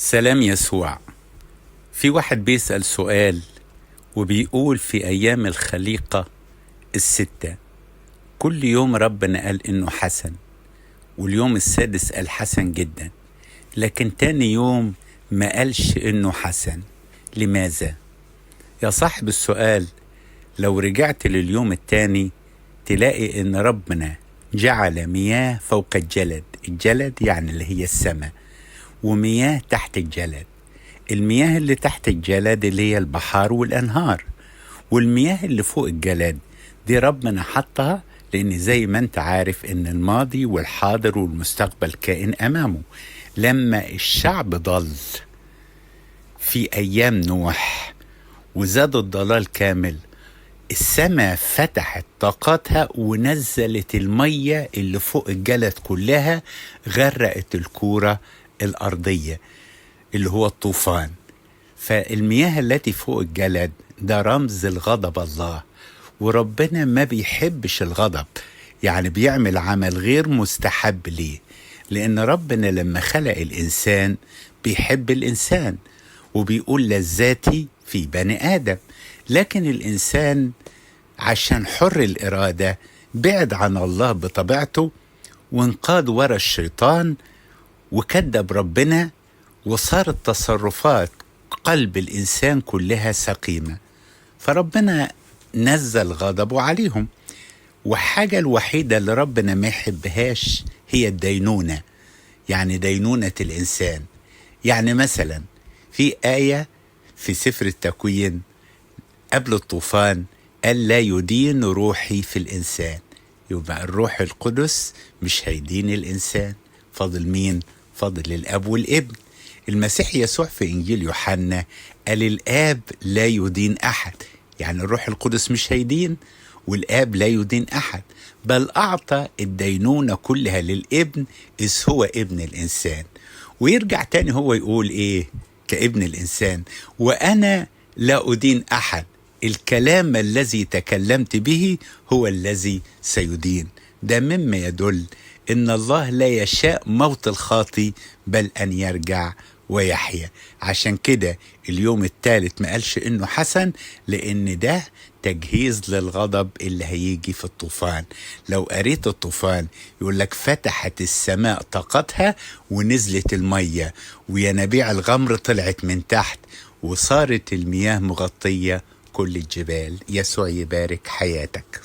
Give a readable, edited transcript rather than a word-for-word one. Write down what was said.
سلام يسوع. في واحد بيسأل سؤال وبيقول في أيام الخليقة الستة كل يوم ربنا قال إنه حسن، واليوم السادس قال حسن جدا، لكن تاني يوم ما قالش إنه حسن. لماذا؟ يا صاحب السؤال، لو رجعت لليوم التاني تلاقي إن ربنا جعل مياه فوق الجلد. الجلد يعني اللي هي السماء، ومياه تحت الجلد. المياه اللي تحت الجلد اللي هي البحار والأنهار، والمياه اللي فوق الجلد دي ربنا حطها لأن زي ما انت عارف إن الماضي والحاضر والمستقبل كائن أمامه. لما الشعب ضل في أيام نوح وزاد الضلال كامل، السماء فتحت طاقاتها ونزلت المية اللي فوق الجلد كلها، غرقت الكورة الأرضية اللي هو الطوفان. فالمياه التي فوق الجلد ده رمز الغضب الله، وربنا ما بيحبش الغضب، يعني بيعمل عمل غير مستحب ليه، لأن ربنا لما خلق الإنسان بيحب الإنسان وبيقول لذاتي في بني آدم. لكن الإنسان عشان حر الإرادة بعد عن الله بطبيعته وانقاد ورا الشيطان وكذب ربنا، وصارت تصرفات قلب الإنسان كلها سقيمة، فربنا نزل غضبه عليهم. والحاجة الوحيدة اللي ربنا ما يحبهاش هي الدينونة، يعني دينونة الإنسان. يعني مثلا في آية في سفر التكوين قبل الطوفان قال لا يدين روحي في الإنسان، يبقى الروح القدس مش هيدين الإنسان. فضل مين؟ فضل الأب والابن. المسيح يسوع في إنجيل يوحنا قال الآب لا يدين أحد، يعني الروح القدس مش هيدين والآب لا يدين أحد، بل أعطى الدينونة كلها للابن إذ هو ابن الإنسان. ويرجع تاني هو يقول إيه كابن الإنسان؟ وأنا لا أدين أحد، الكلام الذي تكلمت به هو الذي سيدين. ده مما يدل إن الله لا يشاء موت الخاطي بل أن يرجع ويحيا. عشان كده اليوم الثالث ما قالش إنه حسن، لأن ده تجهيز للغضب اللي هيجي في الطوفان. لو قريت الطوفان يقول لك فتحت السماء طاقتها ونزلت المية وينابيع الغمر طلعت من تحت وصارت المياه مغطية كل الجبال. يسوع يبارك حياتك.